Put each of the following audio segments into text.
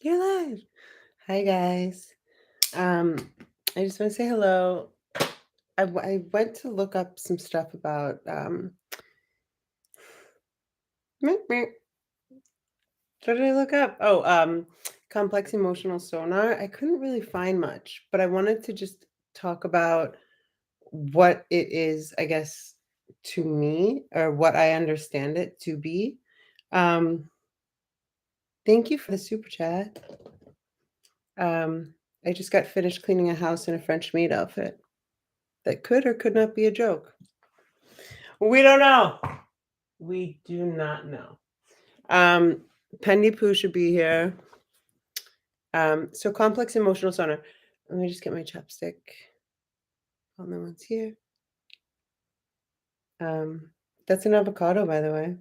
You're live. Hi, guys. Um, I just want to say hello. I went to look up some stuff about what did I look up? Oh, complex emotional sonar. I couldn't really find much, but I wanted to just talk about what it is, I guess, to me, or what I understand it to be. Um, Thank you for the super chat. Um, I just got finished cleaning a house in a French maid outfit. That could or could not be a joke. We don't know. We do not know. Pendy Poo should be here. So complex emotional sonar. Let me just get my chapstick. Oh, no one's here. That's an avocado, by the way.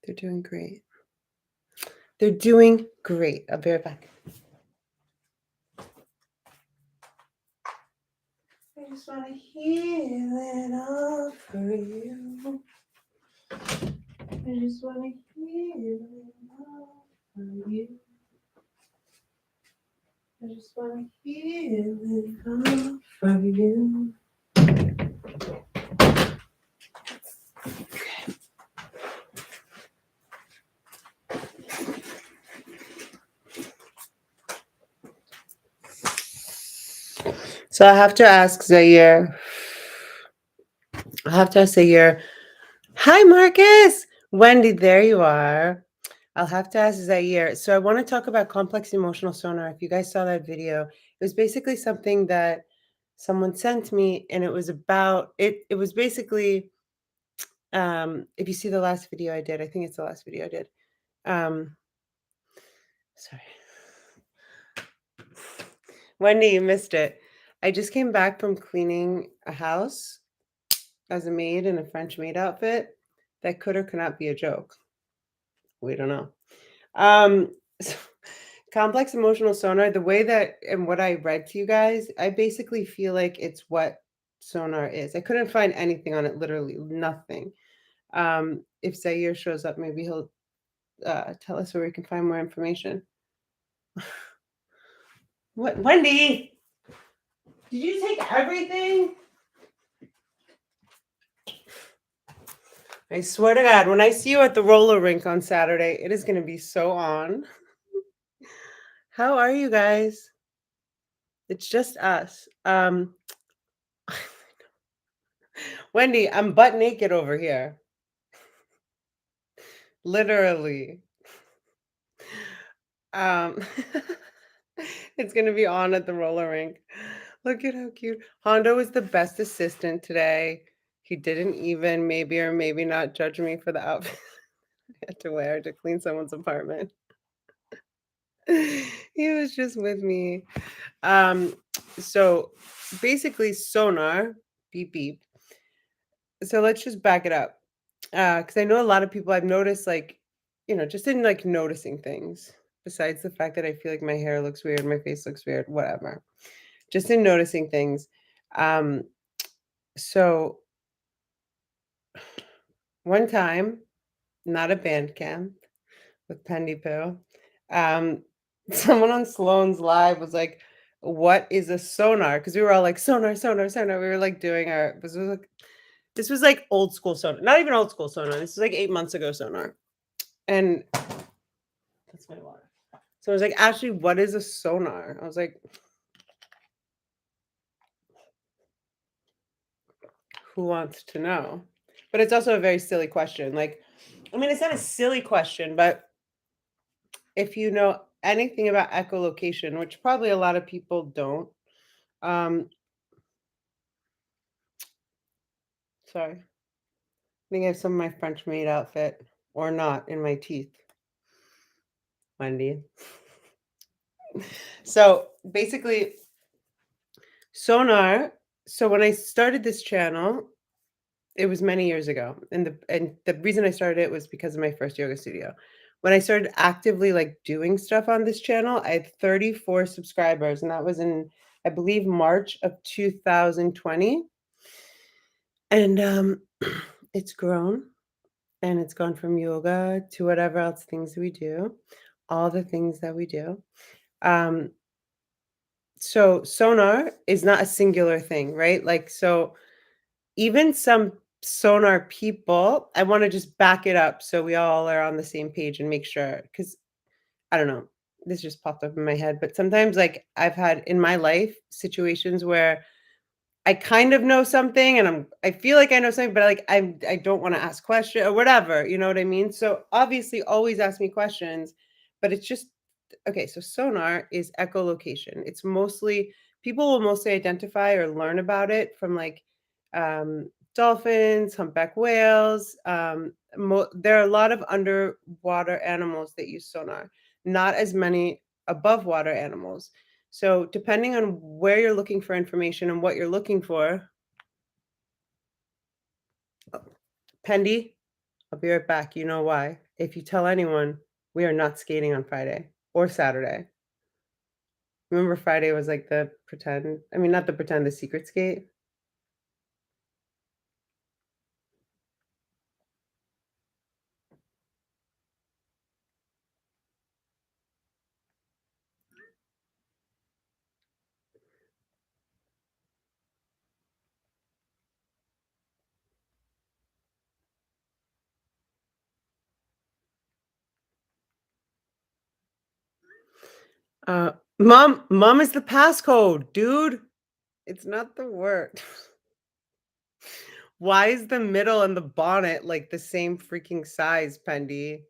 They're doing great. They're doing great. I'll be right back. I just want to heal it all for you. I just want to heal it all for you. I just want to heal it all for you. So I have to ask Zaire. I have to ask Zaire. Hi, Marcus. Wendy, there you are. I'll have to ask Zaire. So I want to talk about complex emotional sonar. If you guys saw that video, it was basically something that someone sent me, and it was about it. It was basically, if you see the last video I did, I think it's the last video I did. Sorry, Wendy, you missed it. I just came back from cleaning a house as a maid in a French maid outfit. That could or could not be a joke. We don't know. Um, so, complex emotional sonar, the way that and what I read to you guys, I basically feel like it's what sonar is. I couldn't find anything on it, literally nothing. If Zaire shows up, maybe he'll tell us where we can find more information. What, Wendy? Did you take everything? I swear to God, when I see you at the roller rink on Saturday, it is going to be so on. How are you guys? It's just us. Wendy, I'm butt naked over here. Literally. Um, it's gonna be on at the roller rink. Look at how cute. Hondo was the best assistant today. He didn't even maybe or maybe not judge me for the outfit I had to wear to clean someone's apartment. He was just with me. So basically sonar, beep beep. So let's just back it up. Because I know a lot of people I've noticed, like, just in like noticing things, besides the fact that I feel like my hair looks weird, my face looks weird, whatever. Just in noticing things. Um, so one time, not a band camp with Pendy Poo, um, someone on Sloan's live was like, "What is a sonar?" Because we were all like, "Sonar, sonar, sonar." We were like doing this was like old school sonar, not even old school sonar. This is like 8 months ago sonar, and that's my water. So I was like, "Actually, what is a sonar?" I was like, "Who wants to know?" But it's also a very silly question. Like, I mean, it's not a silly question, but if you know anything about echolocation, which probably a lot of people don't, um, sorry, I think I have some of my French maid outfit or not in my teeth, Wendy. So basically, sonar. So when I started this channel, it was many years ago, and the reason I started it was because of my first yoga studio. When I started actively, like, doing stuff on this channel, I had 34 subscribers, and that was in, I believe, March of 2020, and, it's grown, and it's gone from yoga to whatever else things we do, all the things that we do. Um, so sonar is not a singular thing, right? Like, so even some sonar people, I want to just back it up so we all are on the same page and make sure, because I don't know, this just popped up in my head, but sometimes like I've had in my life situations where I kind of know something and I feel like I know something, but like I don't want to ask question or whatever, you know what I mean? So obviously always ask me questions, but it's just okay, so sonar is echolocation. It's mostly people will mostly identify or learn about it from like dolphins, humpback whales. There are a lot of underwater animals that use sonar, not as many above water animals. So depending on where you're looking for information and what you're looking for, Pendy, I'll be right back. You know why? If you tell anyone, we are not skating on Friday or Saturday. Remember Friday was like the pretend, I mean, not the pretend, the secret skate? Mom is the passcode, dude. It's not the word. Why is the middle and the bonnet like the same freaking size, Pendy?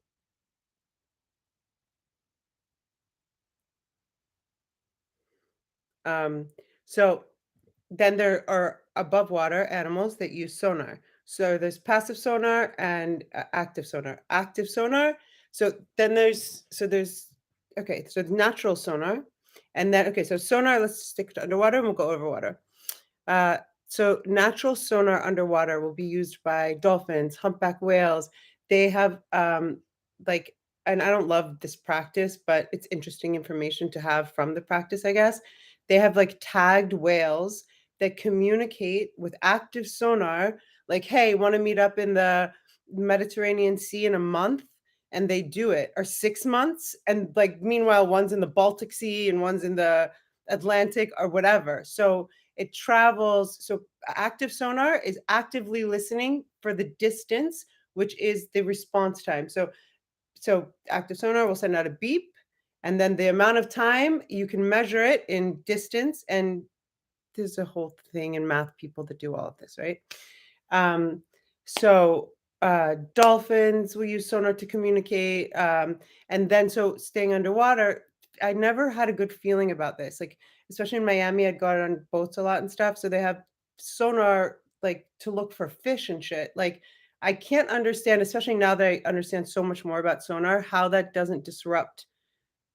Um, so then there are above water animals that use sonar. So there's passive sonar and active sonar. Active sonar. So then there's okay. So natural sonar, and then okay. So sonar. Let's stick to underwater, and we'll go over water. Uh, so natural sonar underwater will be used by dolphins, humpback whales. They have like, and I don't love this practice, but it's interesting information to have from the practice, I guess. They have like tagged whales that communicate with active sonar, like, hey, want to meet up in the Mediterranean Sea in a month? And they do it, or 6 months. And like, meanwhile, one's in the Baltic Sea and one's in the Atlantic or whatever. So it travels. So active sonar is actively listening for the distance, which is the response time. So active sonar will send out a beep, and then the amount of time you can measure it in distance. And there's a whole thing in math people that do all of this, right? Um, so dolphins will use sonar to communicate. And then so staying underwater, I never had a good feeling about this. Like, especially in Miami, I'd gone on boats a lot and stuff. So they have sonar like to look for fish and shit. Like, I can't understand, especially now that I understand so much more about sonar, how that doesn't disrupt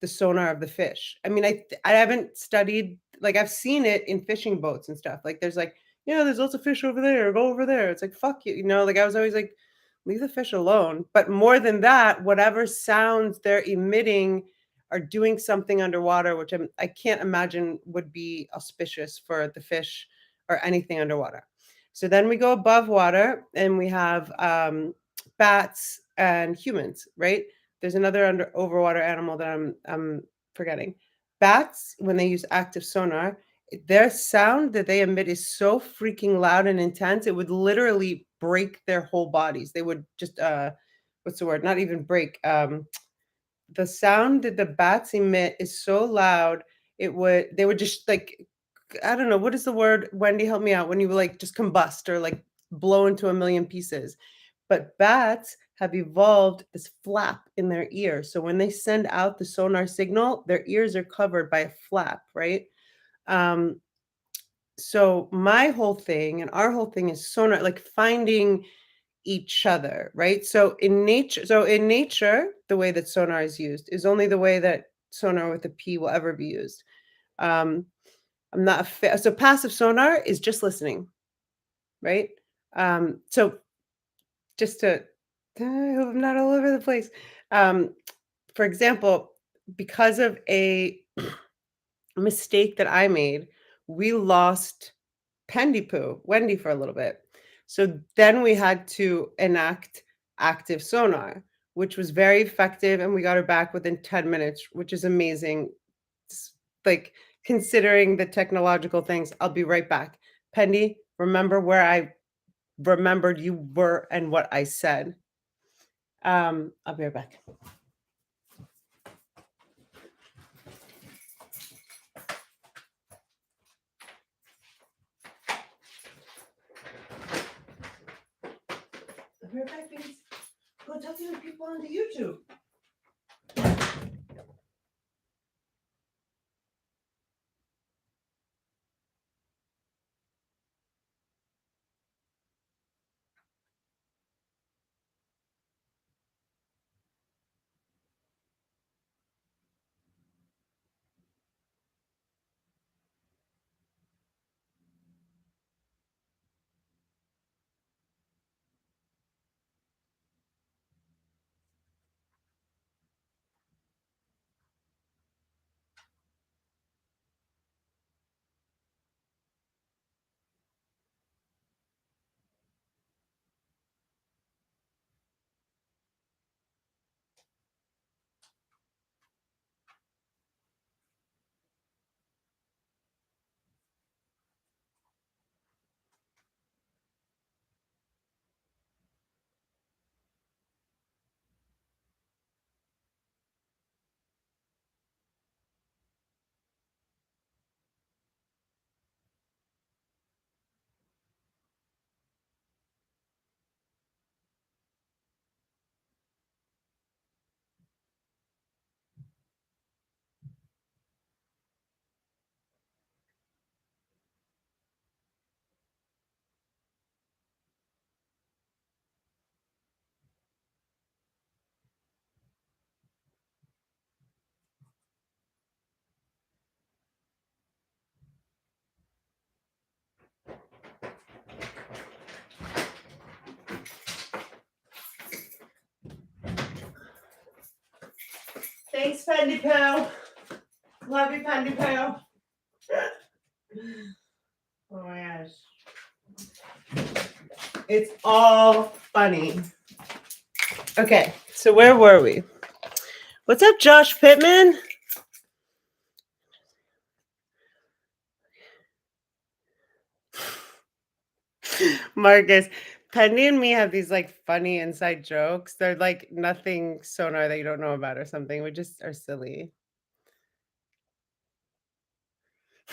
the sonar of the fish. I mean, I haven't studied, like, I've seen it in fishing boats and stuff. Like there's like, "Yeah, there's lots of fish over there. Go over there." It's like, "Fuck you." You know, like I was always like, "Leave the fish alone." But more than that, whatever sounds they're emitting are doing something underwater, which I can't imagine would be auspicious for the fish or anything underwater. So then we go above water and we have bats and humans, right? There's another under overwater animal that I'm forgetting. Bats, when they use active sonar, their sound that they emit is so freaking loud and intense, it would literally break their whole bodies. They would just what's the word? Not even break. The sound that the bats emit is so loud, they would just like, I don't know, what is the word? Wendy, help me out. When you like just combust or like blow into a million pieces. But bats have evolved this flap in their ear. So when they send out the sonar signal, their ears are covered by a flap, right? Um, so my whole thing and our whole thing is sonar, like finding each other, right? So in nature, the way that sonar is used is only the way that sonar with a P will ever be used. Um, I'm not a so passive sonar is just listening, right? So just to I hope I'm not all over the place. Um, for example, because of a mistake that I made, we lost Wendy, for a little bit. So then we had to enact active sonar, which was very effective, and we got her back within 10 minutes, which is amazing. S Like, considering the technological things. I'll be right back. Pendy, remember where I remembered you were and what I said. I'll be right back. I'll be right back, please. Go talk to the people on the YouTube. Thanks, Pendy Pal. Love you, Pendy Pal. Oh my gosh. It's all funny. Okay, so where were we? What's up, Josh Pittman? Marcus, Penny and me have these like funny inside jokes. They're like nothing sonar that you don't know about or something. We just are silly.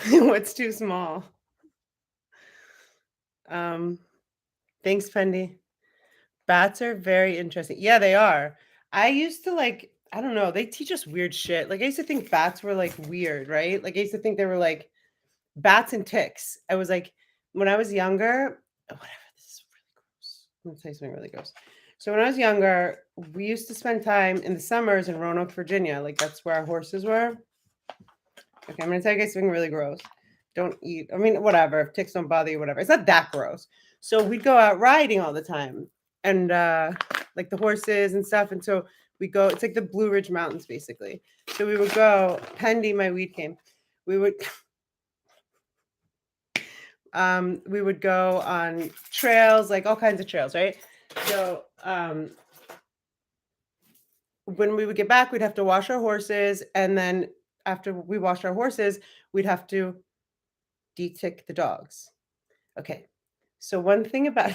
What's too small? Um, thanks, Pendy. Bats are very interesting. Yeah, they are. I used to like, I don't know, they teach us weird shit. Like I used to think bats were like weird, right? Like I used to think they were like bats and ticks. I was like, when I was younger, whatever, this is really gross. I'm gonna tell you something really gross. So when I was younger, we used to spend time in the summers in Roanoke, Virginia. Like that's where our horses were. Okay, I'm gonna tell you guys something really gross. Don't eat. I mean, whatever. If ticks don't bother you, whatever. It's not that gross. So we'd go out riding all the time, and like the horses and stuff. And so we go. It's like the Blue Ridge Mountains, basically. So we would go. Pendy, my weed came. We would we would go on trails, like all kinds of trails, right? So when we would get back, we'd have to wash our horses, and then after we washed our horses, we'd have to de-tick the dogs. Okay. So one thing about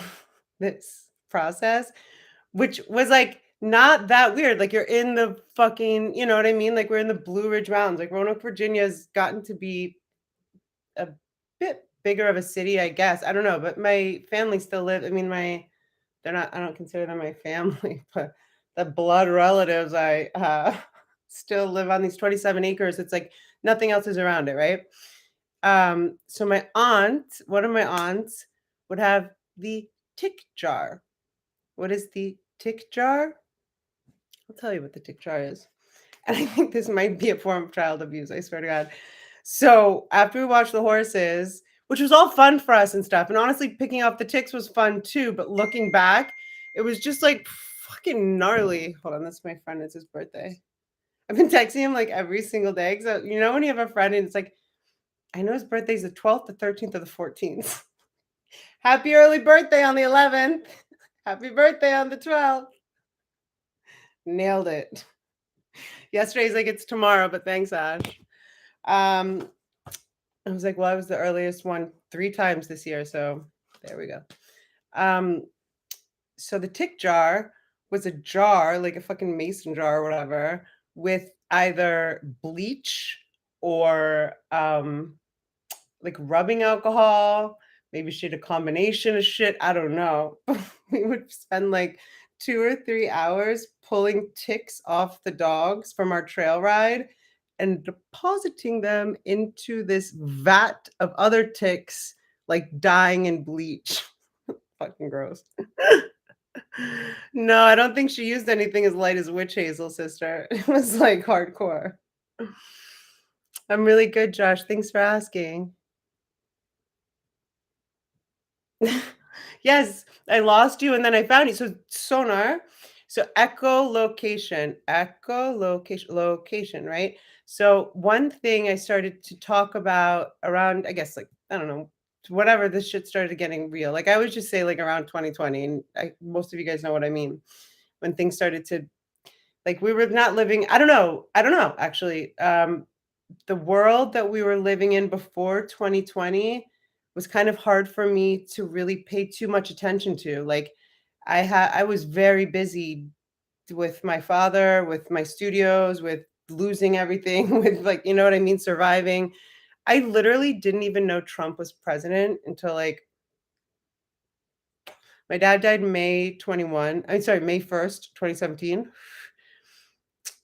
this process, which was like not that weird, like you're in the fucking, you know what I mean? Like we're in the Blue Ridge Mountains. Like Roanoke, Virginia's gotten to be a bit bigger of a city, I guess. I don't know, but my family still live. I mean, they're not, I don't consider them my family, but the blood relatives, I still live on these 27 acres. It's like nothing else is around it, right? So my aunt, one of my aunts, would have the tick jar. What is the tick jar? I'll tell you what the tick jar is. And I think this might be a form of child abuse, I swear to God. So after we watched the horses, which was all fun for us and stuff, and honestly, picking up the ticks was fun too. But looking back, it was just like fucking gnarly. Hold on, that's my friend. It's his birthday. I've been texting him like every single day. So you know when you have a friend and it's like, I know his birthday's the 12th, the 13th, or the 14th. Happy early birthday on the 11th. Happy birthday on the 12th. Nailed it. Yesterday's like, "It's tomorrow, but thanks, Ash." Um, I was like, "Well, I was the earliest one 3 times this year, so there we go." Um, so the tick jar was a jar, like a fucking mason jar or whatever, with either bleach or, like rubbing alcohol. Maybe she had a combination of shit. I don't know. We would spend like 2 or 3 hours pulling ticks off the dogs from our trail ride and depositing them into this vat of other ticks, like dying in bleach. Fucking gross. No, I don't think she used anything as light as witch hazel, sister. It was like hardcore. I'm really good, Josh. Thanks for asking. Yes, I lost you and then I found you. So sonar, so location, right? So one thing I started to talk about around, I guess, like, I don't know, whatever this shit started getting real. Like I always just say like around 2020, and most of you guys know what I mean. When things started to, like, we were not living, I don't know actually. The world that we were living in before 2020 was kind of hard for me to really pay too much attention to. Like I was very busy with my father, with my studios, with losing everything, with, like, you know what I mean, surviving. I literally didn't even know Trump was president until like my dad died May 21. I'm sorry, May 1st, 2017.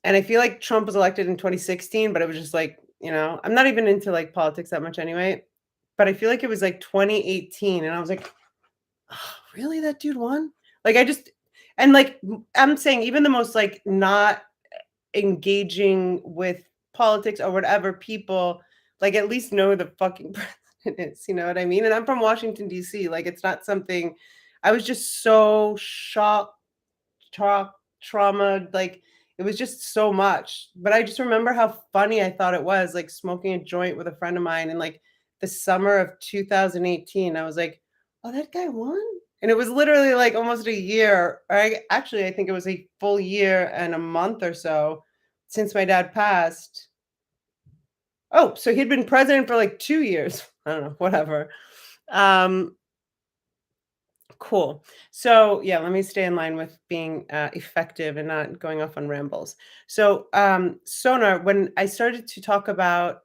And I feel like Trump was elected in 2016, but it was just like, I'm not even into like politics that much anyway. But I feel like it was like 2018, and I was like, "Oh, really? That dude won?" Like I just, and like I'm saying, even the most like not engaging with politics or whatever people, like, at least know who the fucking president is. You know what I mean? And I'm from Washington D.C. Like it's not something. I was just so shocked, trauma, like, it was just so much. But I just remember how funny I thought it was, like, smoking a joint with a friend of mine in, like, the summer of 2018. I was like, "Oh, that guy won?" And it was literally, like, almost a year, or I think it was a full year and a month or so since my dad passed. Oh, so he'd been president for, like, 2 years. I don't know, whatever. Um, Cool. So, yeah, let me stay in line with being effective and not going off on rambles. So, sonar, when I started to talk about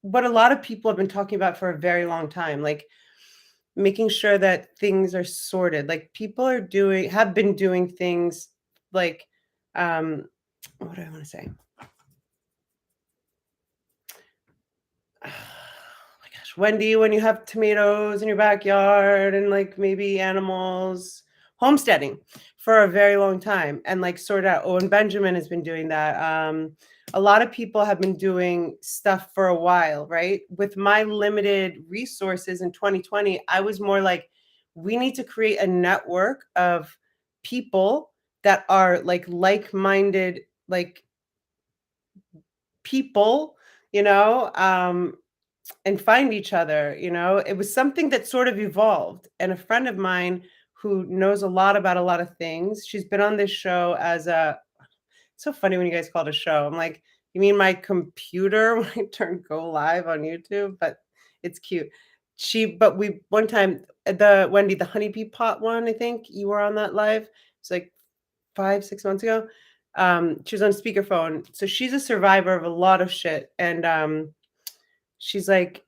what a lot of people have been talking about for a very long time, like making sure that things are sorted, like people have been doing things like, um, what do I want to say? Oh my gosh, Wendy, when you have tomatoes in your backyard and like maybe animals, homesteading for a very long time and like sort out. Oh, and Benjamin has been doing that. A lot of people have been doing stuff for a while, right? With my limited resources in 2020, I was more like, we need to create a network of people that are like-minded, like people, you know, and find each other. It was something that sort of evolved. And a friend of mine who knows a lot about a lot of things, she's been on this show as a, it's so funny when you guys call it a show. I'm like, you mean my computer when I turn go live on YouTube? But it's cute. But we one time, the Wendy, the honeybee pot one, I think you were on that live. It's like 5, 6 months ago. She was on speakerphone. So she's a survivor of a lot of shit. And she's like,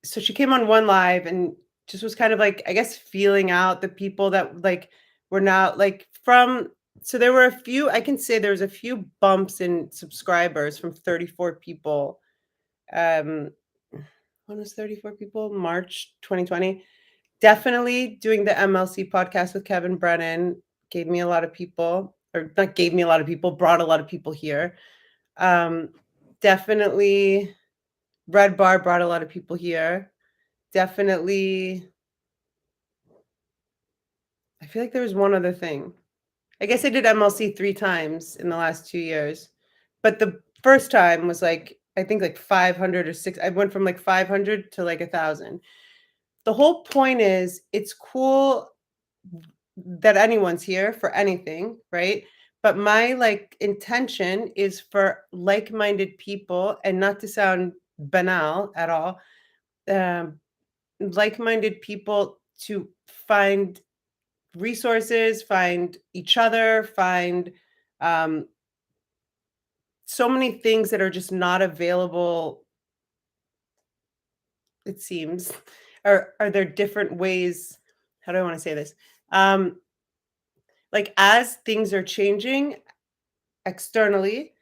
so she came on one live and just was kind of like, I guess, feeling out the people that like were not like from, so there were a few, I can say there was a few bumps in subscribers from 34 people. Um when was 34 people? March 2020. Definitely doing the MLC podcast with Kevin Brennan gave me a lot of people, or not gave me a lot of people, brought a lot of people here. Definitely Red Bar brought a lot of people here. Definitely, I feel like there was one other thing. I guess I did MLC 3 times in the last 2 years, but the first time was, like, I think, like, 500 or 6, I went from, like, 500 to, like, 1,000. The whole point is, it's cool that anyone's here for anything, right? but my, like, intention is for like-minded people, and not to sound banal at all, um, like-minded people to find resources, find each other, find, um, so many things that are just not available, it seems. Are there different ways, how do I wanna say this? Um, like, as things are changing externally,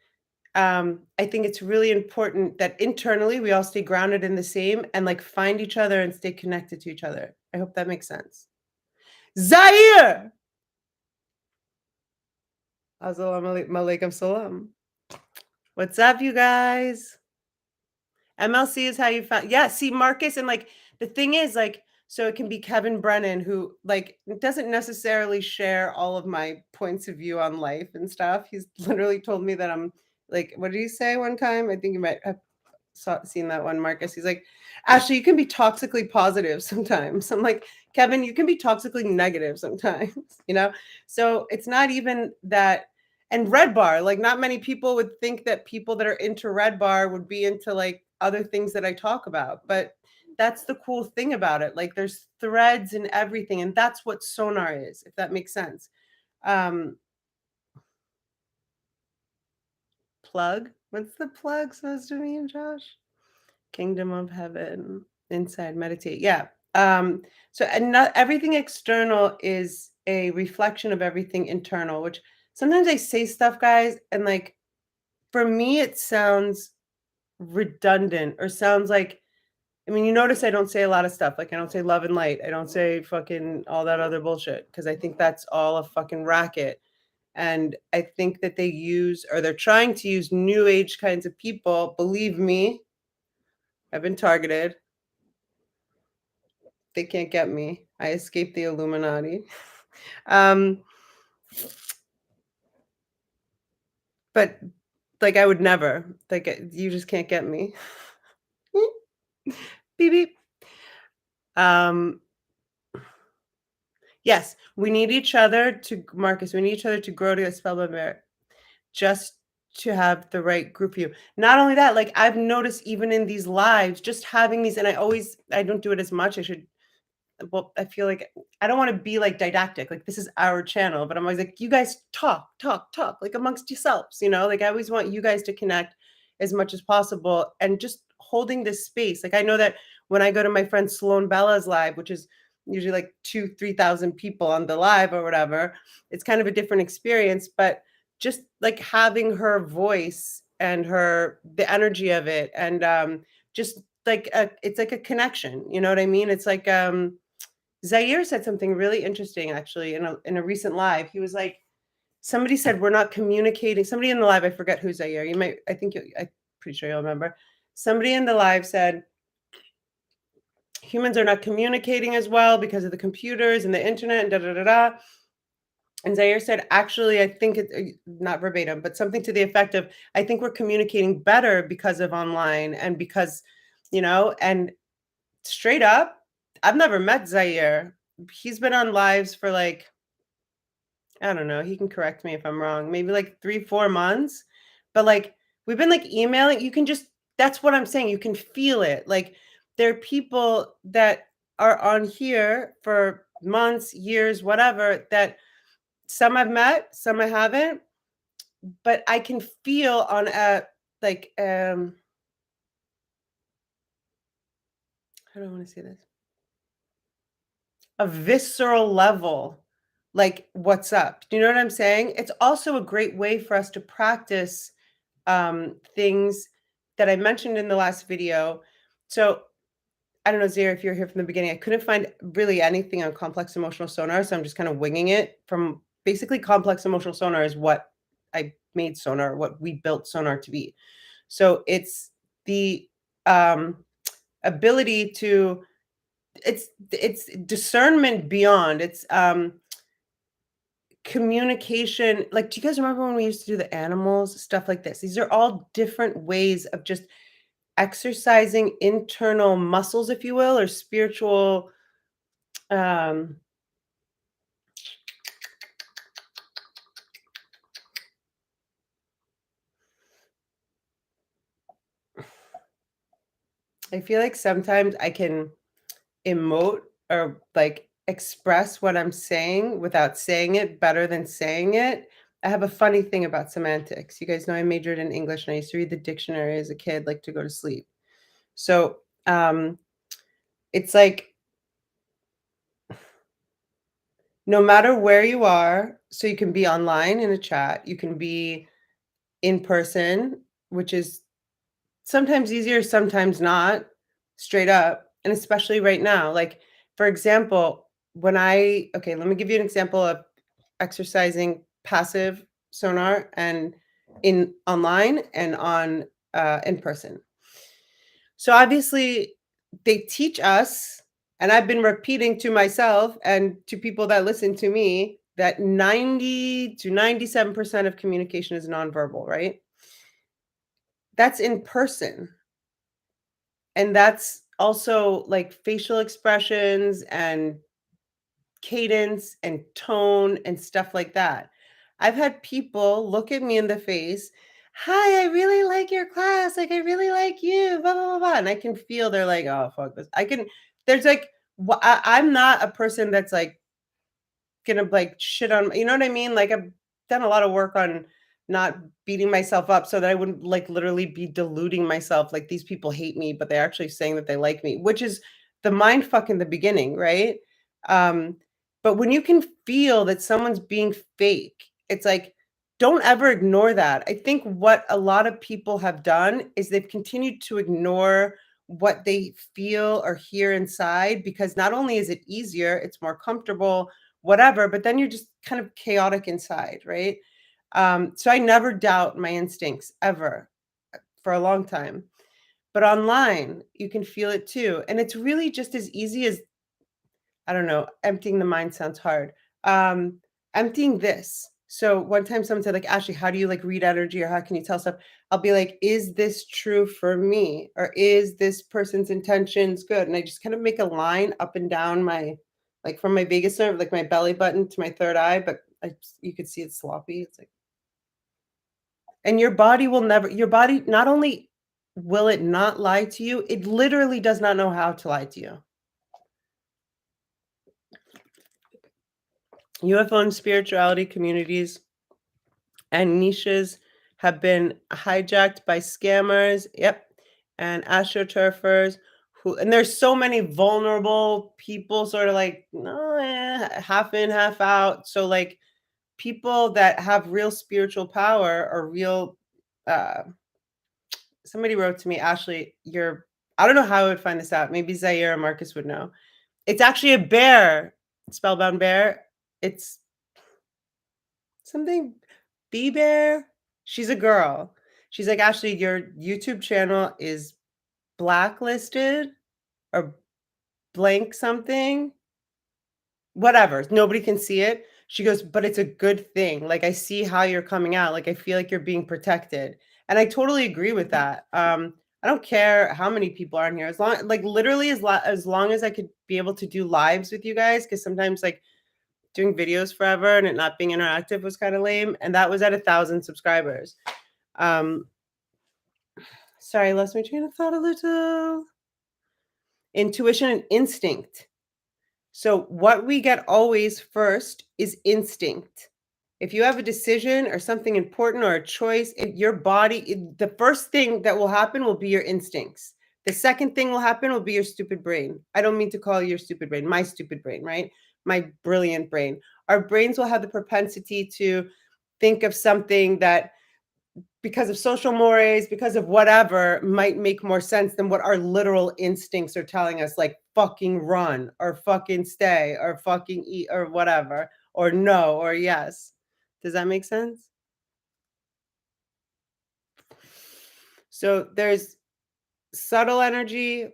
I think it's really important that internally we all stay grounded in the same and, like, find each other and stay connected to each other. I hope that makes sense. Zaire! Alaikum salam. What's up, you guys? MLC is how you found, yeah, see, Marcus, and, like, the thing is, like, so it can be Kevin Brennan who, like, doesn't necessarily share all of my points of view on life and stuff. He's literally told me that I'm, like, what did he say one time? I think you might have seen that one, Marcus. He's like, "Ashley, you can be toxically positive sometimes." I'm like, "Kevin, you can be toxically negative sometimes," you know? So it's not even that. And Red Bar, like, not many people would think that people that are into Red Bar would be into, like, other things that I talk about, but that's the cool thing about it. Like, there's threads and everything, and that's what Sonar is, if that makes sense. Um, plug? What's the plug supposed to mean, Josh? Kingdom of heaven, inside, meditate. Yeah. So and not everything external is a reflection of everything internal, which sometimes I say stuff, guys, and, like, for me it sounds redundant or sounds like, I mean, you notice I don't say a lot of stuff. Like, I don't say love and light. I don't say fucking all that other bullshit because I think that's all a fucking racket. And I think that they use, or they're trying to use, new age kinds of people. Believe me, I've been targeted. They can't get me. I escaped the Illuminati. Um, but, like, I would never. Like, you just can't get me. Beep beep. Um, yes, we need each other to, Marcus. We need each other to grow to a spellbound merit. Just to have the right group view. Not only that, like, I've noticed even in these lives, just having these, and I don't do it as much. I should, well, I feel like I don't want to be like didactic, like this is our channel, but I'm always like, you guys talk, talk, talk, like amongst yourselves, like I always want you guys to connect as much as possible and just holding this space. Like I know that when I go to my friend Sloan Bella's live, which is usually like 2, 3,000 people on the live or whatever, it's kind of a different experience, but just like having her voice and the energy of it, and just like it's like a connection, you know what I mean? It's like Zaire said something really interesting actually in a recent live. He was like, somebody said we're not communicating. Somebody in the live, I forget who Zaire. You might, I'm pretty sure you'll remember. Somebody in the live said humans are not communicating as well because of the computers and the internet and da da da da. And Zaire said, actually, I think it's not verbatim, but something to the effect of, I think we're communicating better because of online and because, and straight up, I've never met Zaire. He's been on lives for like, I don't know, he can correct me if I'm wrong, maybe like 3, 4 months. But like we've been like emailing, you can just, that's what I'm saying. You can feel it. Like there are people that are on here for months, years, whatever, that some I've met, some I haven't, but I can feel on a like how do I want to say this? A visceral level, like, what's up? Do you know what I'm saying? It's also a great way for us to practice things that I mentioned in the last video. So I don't know, Zara, if you're here from the beginning, I couldn't find really anything on complex emotional sonar. So I'm just kind of winging it. From basically, complex emotional sonar is what I made sonar, what we built sonar to be. So it's the um, ability to, it's discernment beyond, it's communication. Like, do you guys remember when we used to do the animals, stuff like this? These are all different ways of just exercising internal muscles, if you will, or spiritual um I feel like sometimes I can emote or, like, express what I'm saying without saying it better than saying it. I have a funny thing about semantics. You guys know I majored in English, and I used to read the dictionary as a kid, like, to go to sleep. So, it's like no matter where you are, so you can be online in a chat, you can be in person, which is sometimes easier, sometimes not, straight up, and especially right now. Like, for example, when I okay, let me give you an example of exercising passive sonar and in online and on in person. So obviously they teach us, and I've been repeating to myself and to people that listen to me that 90 to 97% of communication is nonverbal, right? That's in person. And that's also like facial expressions and cadence and tone and stuff like that. I've had people look at me in the face, "Hi, I really like your class. Like, I really like you, blah, blah, blah, blah." And I can feel they're like, "Oh, fuck this." There's like, I'm not a person that's like gonna like shit on, you know what I mean? Like I've done a lot of work on not beating myself up so that I wouldn't like literally be deluding myself like these people hate me, but they're actually saying that they like me, which is the mind fuck in the beginning, right? Um, but when you can feel that someone's being fake, it's like don't ever ignore that. I think what a lot of people have done is they've continued to ignore what they feel or hear inside because not only is it easier, it's more comfortable, whatever, but then you're just kind of chaotic inside, right? So I never doubt my instincts ever for a long time. But online, you can feel it too. And it's really just as easy as, I don't know, emptying the mind sounds hard. Um, Emptying this. So one time someone said, like, Ashley, how do you like read energy or how can you tell stuff? I'll be like, is this true for me? Or is this person's intentions good? And I just kind of make a line up and down my, like from my vagus nerve, like my belly button to my third eye, but you could see it's sloppy. It's like, and your body will never, your body, not only will it not lie to you, it literally does not know how to lie to you. UFO and spirituality communities and niches have been hijacked by scammers, yep, and astroturfers who, and there's so many vulnerable people sort of like, "No, half in, half out." So, like, people that have real spiritual power or real uh somebody wrote to me, "Ashley, you're," I don't know how I would find this out. Maybe Zaire or Marcus would know. It's actually a bear, spellbound bear. It's something Bee Bear? She's a girl. She's like, "Ashley, your YouTube channel is blacklisted or blank something, whatever. Nobody can see it." She goes, "But it's a good thing. Like, I see how you're coming out. Like, I feel like you're being protected." And I totally agree with that. I don't care how many people are in here. As long like literally as long as I could be able to do lives with you guys, because sometimes like doing videos forever and it not being interactive was kind of lame. And that was at 1,000 subscribers. Um, Sorry, I lost my train of thought a little. Intuition and instinct. So, what we get always first is instinct. If you have a decision or something important or a choice, your body, the first thing that will happen will be your instincts. The second thing will happen will be your stupid brain. I don't mean to call you your stupid brain, my stupid brain, right? My brilliant brain. Our brains will have the propensity to think of something that because of social mores, because of whatever, might make more sense than what our literal instincts are telling us, like fucking run or fucking stay or fucking eat or whatever, or no or yes. Does that make sense? So there's subtle energy,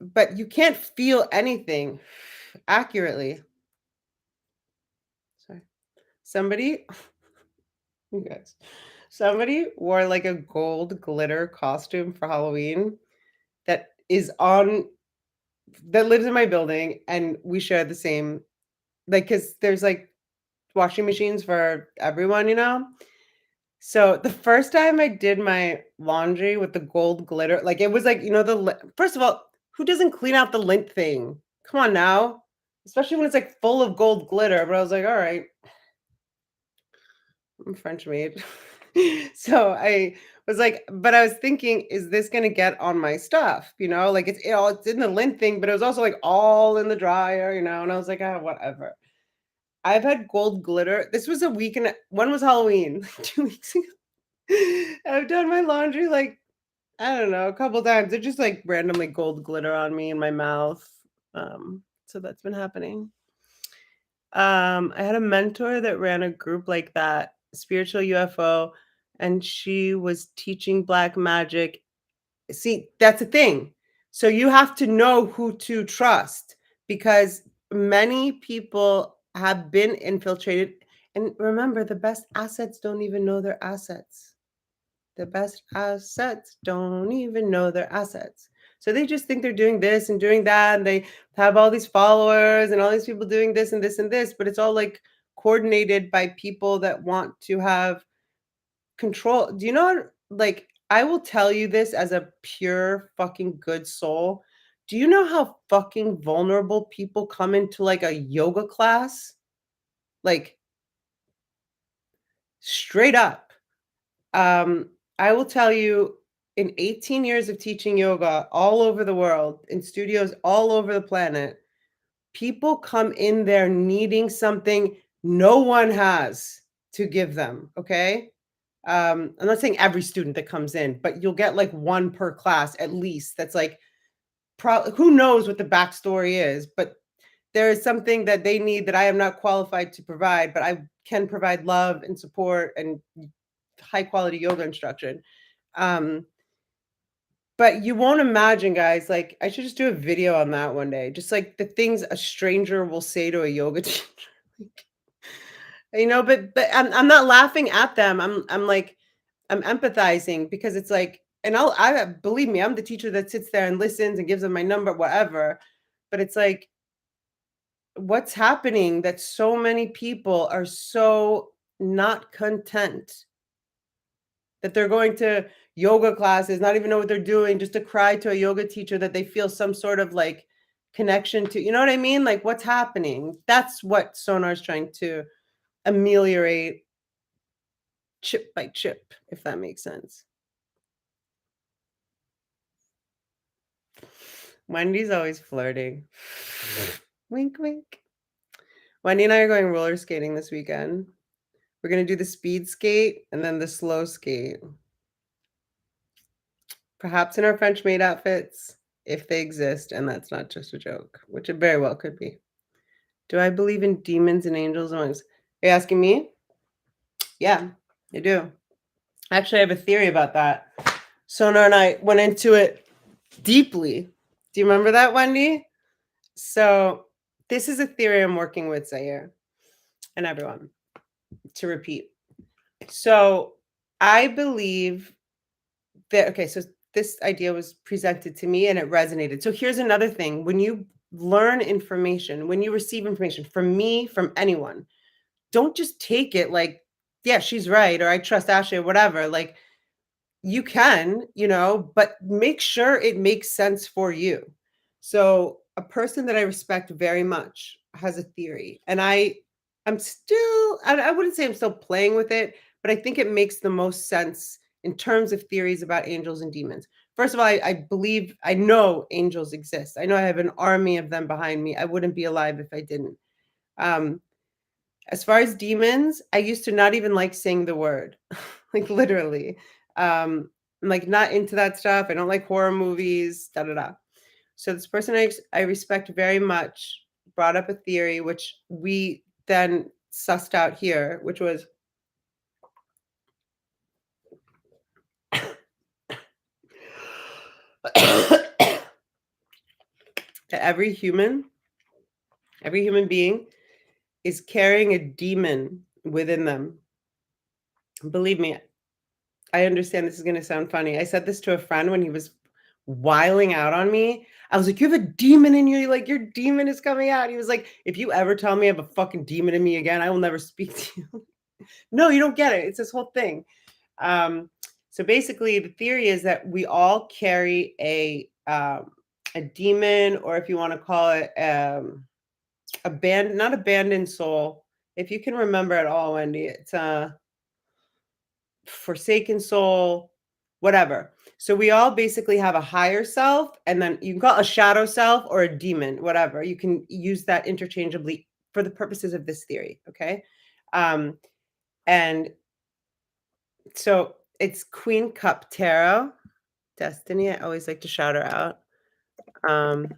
but you can't feel anything accurately. Sorry. Somebody, you guys, somebody wore like a gold glitter costume for Halloween that is on that lives in my building, and we share the same, like, because there's like washing machines for everyone, you know. So the first time I did my laundry with the gold glitter, like it was like, first of all, who doesn't clean out the lint thing? Come on now. Especially when it's like full of gold glitter. But I was like, all right, I'm French maid. So I was like, but I was thinking, is this gonna get on my stuff? Like it's in the lint thing, but it was also like all in the dryer, and I was like, ah, whatever. I've had gold glitter. This was a week and when was Halloween? 2 weeks ago. I've done my laundry like, I don't know, a couple times. It just like randomly gold glitter on me in my mouth. So that's been happening. I had a mentor that ran a group like that, spiritual UFO, and she was teaching black magic. See, that's the thing. So you have to know who to trust because many people have been infiltrated. And remember, the best assets don't even know their assets. The best assets don't even know their assets. So they just think they're doing this and doing that, and they have all these followers and all these people doing this and this and this, but it's all like coordinated by people that want to have control. Do you know, like, I will tell you this as a pure fucking good soul. Do you know how fucking vulnerable people come into like a yoga class? Like, straight up. Um, I will tell you, in 18 years of teaching yoga all over the world, in studios all over the planet, people come in there needing something no one has to give them. Okay. I'm not saying every student that comes in, but you'll get like one per class at least. That's like, who knows what the backstory is, but there is something that they need that I am not qualified to provide, but I can provide love and support and high quality yoga instruction. Um, but you won't imagine, guys, like I should just do a video on that one day. Just like the things a stranger will say to a yoga teacher. Like, but I'm not laughing at them. I'm like I'm empathizing because it's like, and I believe me, I'm the teacher that sits there and listens and gives them my number, whatever. But it's like, what's happening that so many people are so not content that they're going to yoga classes, not even know what they're doing, just to cry to a yoga teacher that they feel some sort of like connection to. You know what I mean? Like what's happening? That's what Sonar is trying to ameliorate chip by chip, if that makes sense. Wendy's always flirting. Wink, wink. Wendy and I are going roller skating this weekend. We're going to do the speed skate and then the slow skate. Perhaps in our French maid outfits, if they exist, and that's not just a joke, which it very well could be. Do I believe in demons and angels amongst? Are you asking me? Yeah, I do. Actually, I have a theory about that. Sonar and I went into it deeply. Do you remember that, Wendy? So, this is a theory I'm working with Zaire and everyone to repeat. So, I believe that, okay, so this idea was presented to me and it resonated. So, here's another thing when you learn information, when you receive information from me, from anyone, don't just take it like, yeah, she's right, or I trust Ashley, or whatever. Like, you can, but make sure it makes sense for you. So, a person that I respect very much has a theory, and I'm still, I wouldn't say I'm still playing with it, but I think it makes the most sense in terms of theories about angels and demons. First of all, I know angels exist. I know I have an army of them behind me. I wouldn't be alive if I didn't. Um, as far as demons, I used to not even like saying the word, like literally. I'm like not into that stuff. I don't like horror movies, da da da. So this person I respect very much brought up a theory which we then sussed out here, which was that every human being is carrying a demon within them. Believe me, I understand this is going to sound funny. I said this to a friend when he was wiling out on me. I was like, "You have a demon in you. Like your demon is coming out." He was like, "If you ever tell me I have a fucking demon in me again, I will never speak to you." No, you don't get it. It's this whole thing. Um, so basically, the theory is that we all carry a demon, or if you want to call it not abandoned soul. If you can remember at all, Wendy, it's a forsaken soul, whatever. So we all basically have a higher self, and then you can call it a shadow self or a demon, whatever. You can use that interchangeably for the purposes of this theory. Okay. Um, and so it's Queen Cup Tarot, Destiny. I always like to shout her out. Um,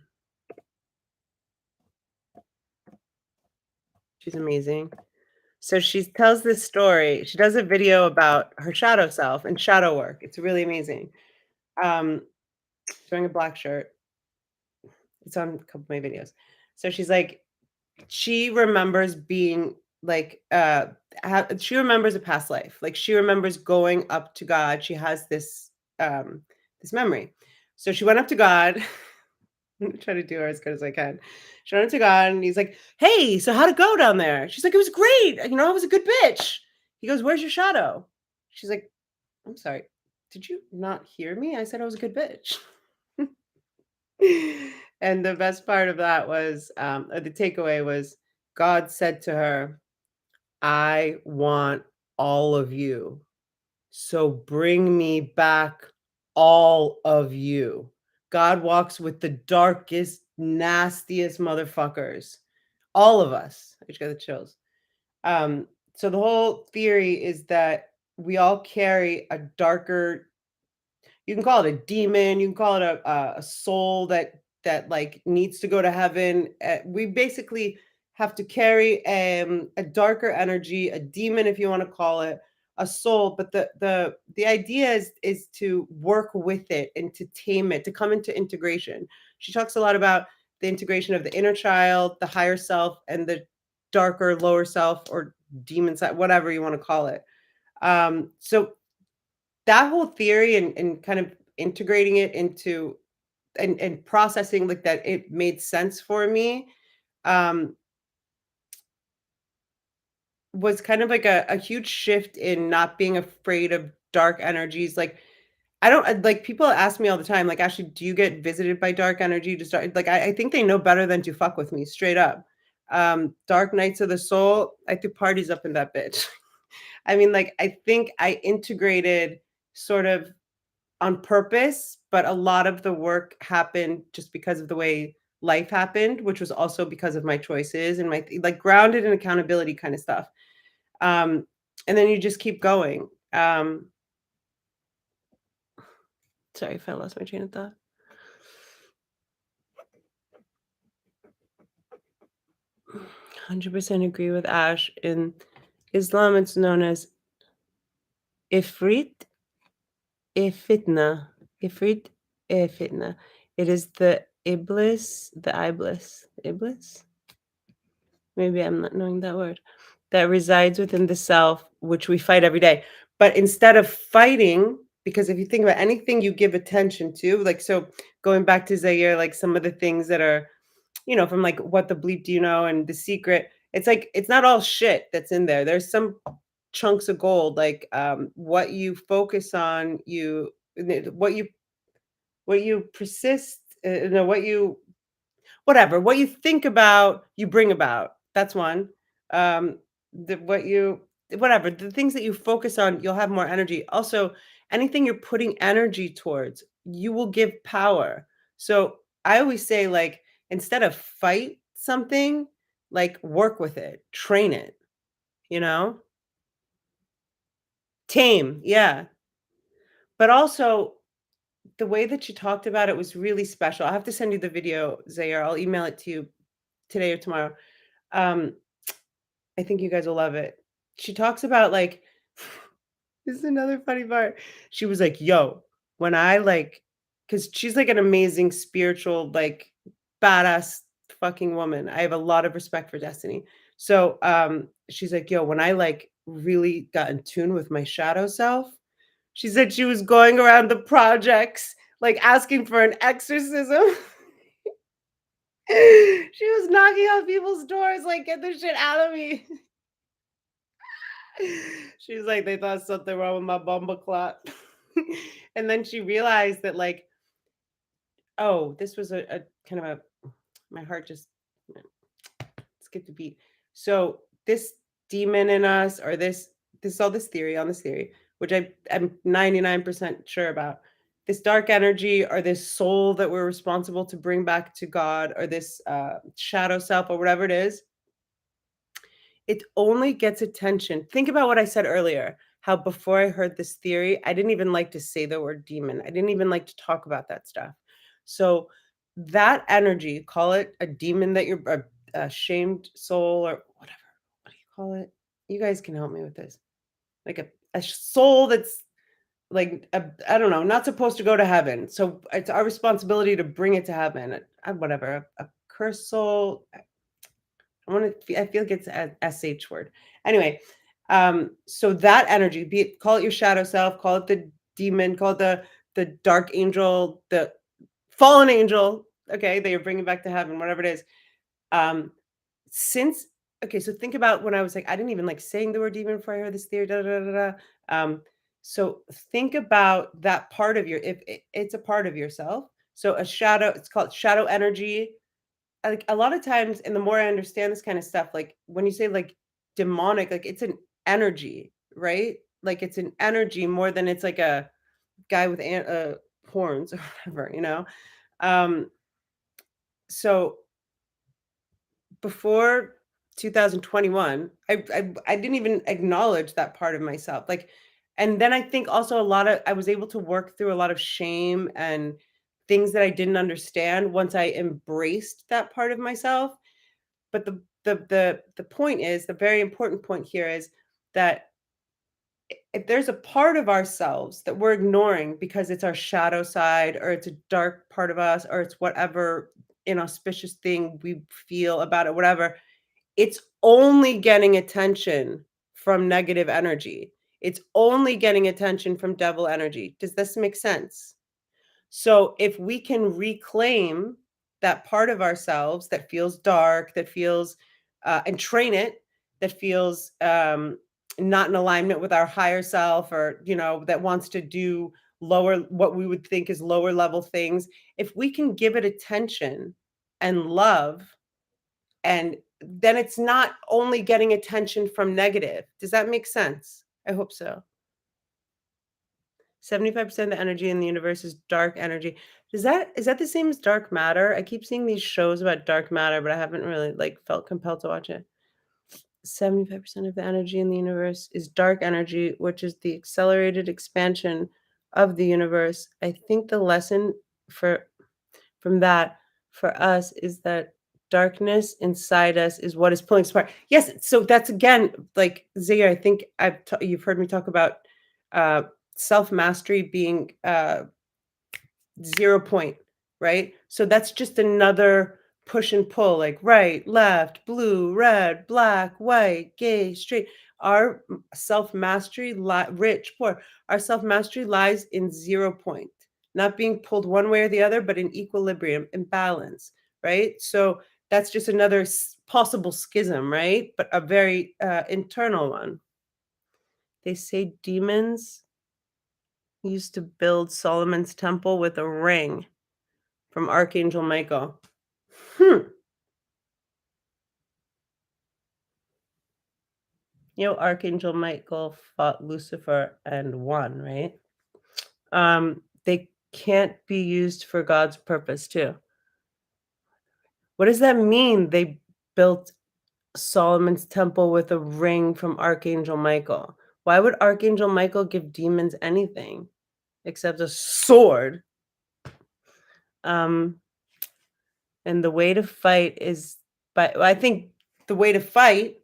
she's amazing. So she tells this story. She does a video about her shadow self and shadow work. It's really amazing. Um, she's wearing a black shirt. It's on a couple of my videos. So she's like, she remembers being like, she remembers a past life. Like she remembers going up to God. She has this memory. So she went up to God. I'm gonna try to do her as good as I can. She went up to God and he's like, "Hey, so how'd it go down there?" She's like, "It was great. I was a good bitch." He goes, "Where's your shadow?" She's like, "I'm sorry. Did you not hear me? I said I was a good bitch." And the best part of that was, or the takeaway was, God said to her, "I want all of you. So bring me back all of you." God walks with the darkest, nastiest motherfuckers. All of us. I just got the chills. So the whole theory is that we all carry a darker, you can call it a demon, you can call it a soul that like needs to go to heaven. We basically have to carry a darker energy, a demon, if you want to call it, a soul. But the idea is to work with it and to tame it, to come into integration. She talks a lot about the integration of the inner child, the higher self, and the darker lower self or demon side, whatever you want to call it. So that whole theory and kind of integrating it into and processing like that, it made sense for me, um, was kind of like a huge shift in not being afraid of dark energies. Like, I don't like people ask me all the time, like, "Ashley, do you get visited by dark energy to start?" Like, I think they know better than to fuck with me, straight up. Dark nights of the soul, I threw parties up in that bitch. I mean, like, I think I integrated sort of on purpose, but a lot of the work happened just because of the way life happened, which was also because of my choices and my like grounded and accountability kind of stuff. Um, and then you just keep going. Sorry if I lost my train of thought. 100% agree with Ash. In Islam, it's known as Ifrit, Ifitna, Ifrit, Ifitna. It is the Iblis, maybe I'm not knowing that word, that resides within the self, which we fight every day. But instead of fighting, because if you think about anything you give attention to, like, so going back to Zaire, like some of the things that are, from like What the Bleep Do You Know and The Secret, it's like, it's not all shit that's in there. There's some chunks of gold, like what you focus on, what you persist, no, what you think about, you bring about. That's one. The what you whatever, the things that you focus on, you'll have more energy. Also, anything you're putting energy towards, you will give power. So, I always say, like, instead of fight something, like, work with it, train it, you know? Tame, yeah. But also, the way that you talked about it was really special. I have to send you the video, Zaire. I'll email it to you today or tomorrow. Um, I think you guys will love it. She talks about, like, this is another funny part. She was like, "Yo, when I like," because she's like an amazing spiritual, like, badass fucking woman. I have a lot of respect for Destiny. So, she's like, "Yo, when I like really got in tune with my shadow self," she said she was going around the projects, like, asking for an exorcism. She was knocking on people's doors, like, "Get this shit out of me." She's like, "They thought something wrong with my bumble clot." And then she realized that, like, oh, this was a kind of a my heart just skipped a beat. So this demon in us, or this all this theory on this theory, which I'm 99% sure about. This dark energy, or this soul that we're responsible to bring back to God, or this shadow self, or whatever it is, it only gets attention. Think about what I said earlier, how before I heard this theory, I didn't even like to say the word demon. I didn't even like to talk about that stuff. So that energy, call it a demon that you're a shamed soul, or whatever. What do you call it? You guys can help me with this. Like a soul that's like I don't know, not supposed to go to heaven. So it's our responsibility to bring it to heaven. Whatever, a cursed soul, I feel like it's a sh word. Anyway, so that energy, be it, call it your shadow self, call it the demon, call it the dark angel, the fallen angel, okay, that you're bringing back to heaven, whatever it is. Um, since okay, so think about when I was like, I didn't even like saying the word demon before I heard this theory. Da, da, da, da. So think about that part of your, if it's a part of yourself. So a shadow, it's called shadow energy, like a lot of times, and the more I understand this kind of stuff, like when you say like demonic, like it's an energy, right? Like it's an energy more than it's like a guy with horns or whatever, you know? Um, so before 2021, I didn't even acknowledge that part of myself. Like, and then I think also a lot of I was able to work through a lot of shame and things that I didn't understand once I embraced that part of myself. But the point is, the very important point here is that if there's a part of ourselves that we're ignoring because it's our shadow side, or it's a dark part of us, or it's whatever inauspicious thing we feel about it, whatever, it's only getting attention from negative energy. It's only getting attention from devil energy. Does this make sense? So if we can reclaim that part of ourselves that feels dark, that feels, and train it, that feels not in alignment with our higher self, or that wants to do lower, what we would think is lower level things. If we can give it attention and love, and then it's not only getting attention from negative. Does that make sense? I hope so. 75% of the energy in the universe is dark energy. Is that the same as dark matter? I keep seeing these shows about dark matter, but I haven't really like felt compelled to watch it. 75% of the energy in the universe is dark energy, which is the accelerated expansion of the universe. I think the lesson for from that for us is that darkness inside us is what is pulling us apart. Yes, so that's again like Zia. I think you've heard me talk about uh, self mastery being 0 point, right? So that's just another push and pull, like right, left, blue, red, black, white, gay, straight. Our self mastery, rich, poor, our self mastery lies in 0 point, not being pulled one way or the other, but in equilibrium, in balance, right? So that's just another possible schism, right? But a very internal one. They say demons used to build Solomon's temple with a ring from Archangel Michael. Hmm. Archangel Michael fought Lucifer and won, right? They can't be used for God's purpose too. What does that mean? They built Solomon's temple with a ring from Archangel Michael. Why would Archangel Michael give demons anything except a sword? Um, And the way to fight is I think the way to fight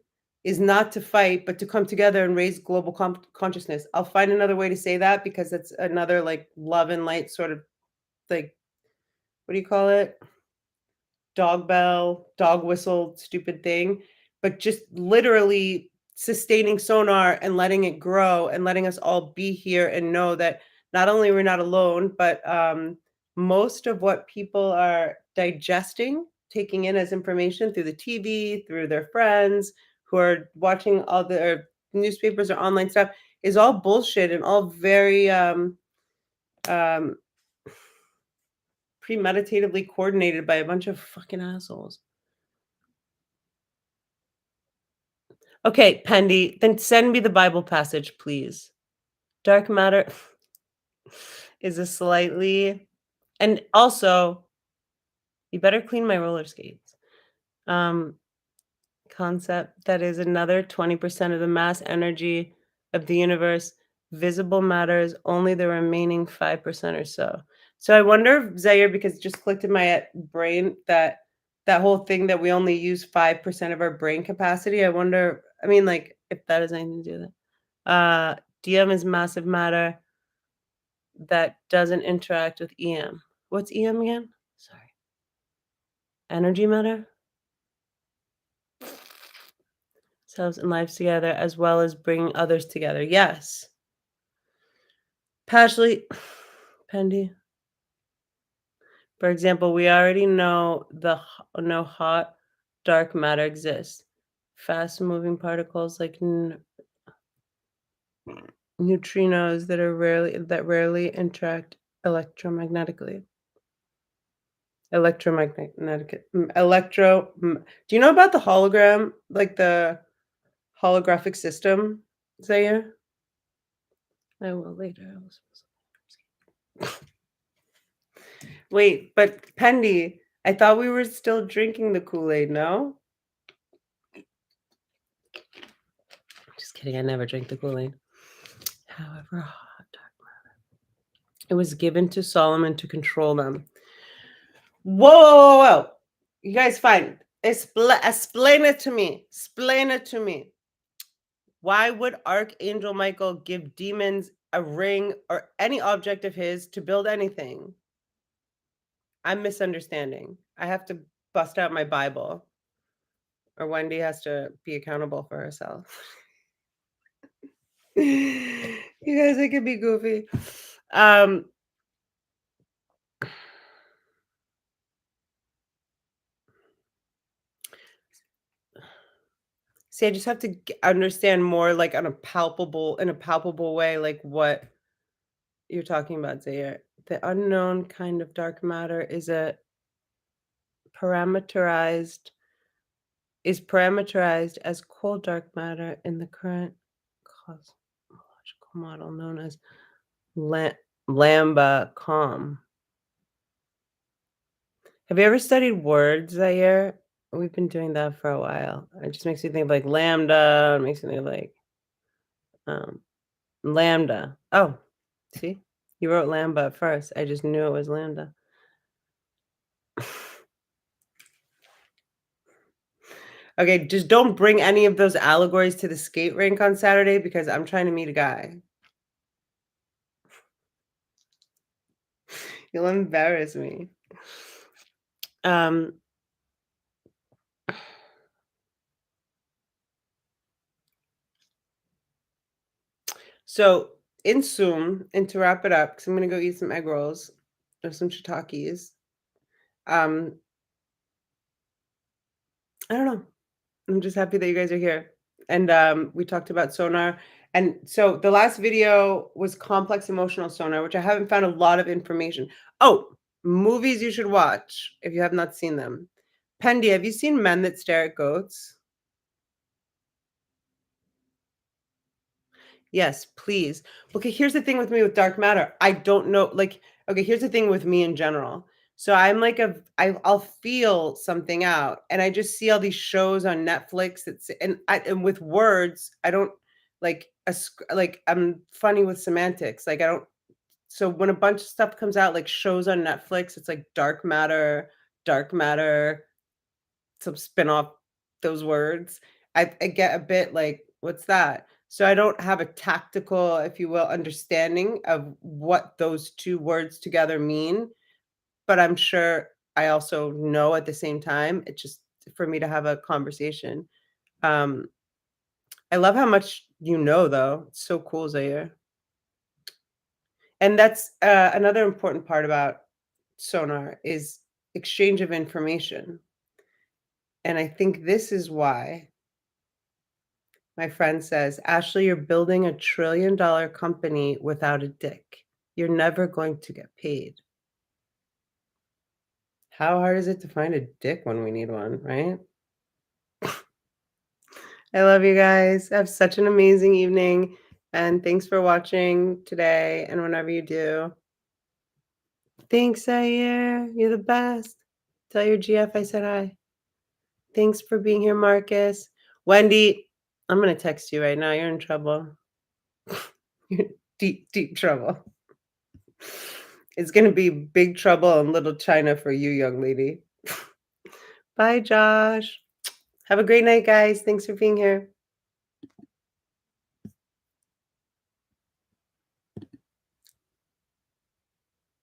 is not to fight, but to come together and raise global consciousness. I'll find another way to say that because it's another like love and light sort of like, what do you call it? Dog bell, dog whistle, stupid thing, but just literally sustaining sonar and letting it grow and letting us all be here and know that not only we're not alone, but most of what people are digesting, taking in as information through the TV, through their friends who are watching all their newspapers or online stuff is all bullshit and all very um premeditatively coordinated by a bunch of fucking assholes. Okay, Pendy, then send me the Bible passage, please. Dark matter is a slightly, and also you better clean my roller skates. Um, Concept that is another 20% of the mass energy of the universe. Visible matter is only the remaining 5% or so. So I wonder, Zaire, because it just clicked in my brain that that whole thing that we only use 5% of our brain capacity. I wonder, I mean, like, if that has anything to do with it. DM is massive matter that doesn't interact with EM. What's EM again? Sorry. Energy matter? Selves and lives together as well as bringing others together. Yes. Partially, Pendy. For example, we already know no hot, dark matter exists. Fast-moving particles like neutrinos that rarely interact electromagnetically. Electromagnetic electro. Do you know about the hologram, like the holographic system, Zaire? I will later. Wait, but Pendy, I thought we were still drinking the Kool-Aid, no? Just kidding, I never drink the Kool-Aid. However, it was given to Solomon to control them. Whoa, whoa, whoa, whoa. You guys fine. Explain it to me. Explain it to me. Why would Archangel Michael give demons a ring or any object of his to build anything? I'm misunderstanding. I have to bust out my Bible, or Wendy has to be accountable for herself. You guys, I could be goofy. See, I just have to understand more, like in a palpable way, like what you're talking about, Zaire. The unknown kind of dark matter parameterized parameterized as cold dark matter in the current cosmological model known as Lambda calm. Have you ever studied words, Zaire? We've been doing that for a while. It just makes me think of like lambda. It makes me think of like um, lambda. Oh, see, you wrote lambda at first. I just knew it was lambda. Okay, just don't bring any of those allegories to the skate rink on Saturday because I'm trying to meet a guy. You'll embarrass me. Um, so in Zoom, and to wrap it up, because I'm gonna go eat some egg rolls or some shiitakes. I don't know. I'm just happy that you guys are here. And we talked about sonar. And so the last video was complex emotional sonar, which I haven't found a lot of information. Oh, movies you should watch if you have not seen them. Pendy, have you seen Men That Stare at Goats? Yes, please. Okay, here's the thing with me with dark matter. I don't know, like, okay, here's the thing with me in general. So I'm like I'll feel something out, and I just see all these shows on Netflix that's and with words, I don't like I'm funny with semantics. Like I don't so when a bunch of stuff comes out like shows on Netflix, it's like dark matter, some spin-off those words. I get a bit like, what's that? So I don't have a tactical, if you will, understanding of what those two words together mean, but I'm sure I also know at the same time. It's just for me to have a conversation. Um, I love how much you know, though. It's so cool, Zaire. And that's another important part about sonar is exchange of information. And I think this is why My friend says, "Ashley, you're building a $1 trillion company without a dick. You're never going to get paid." How hard is it to find a dick when we need one, right? I love you guys. Have such an amazing evening, and thanks for watching today and whenever you do. Thanks, Zaire. You're the best. Tell your GF I said hi. Thanks for being here, Marcus. Wendy, I'm gonna text you right now. You're in trouble. You're in deep, deep trouble. It's gonna be big trouble in Little China for you, young lady. Bye, Josh. Have a great night, guys. Thanks for being here.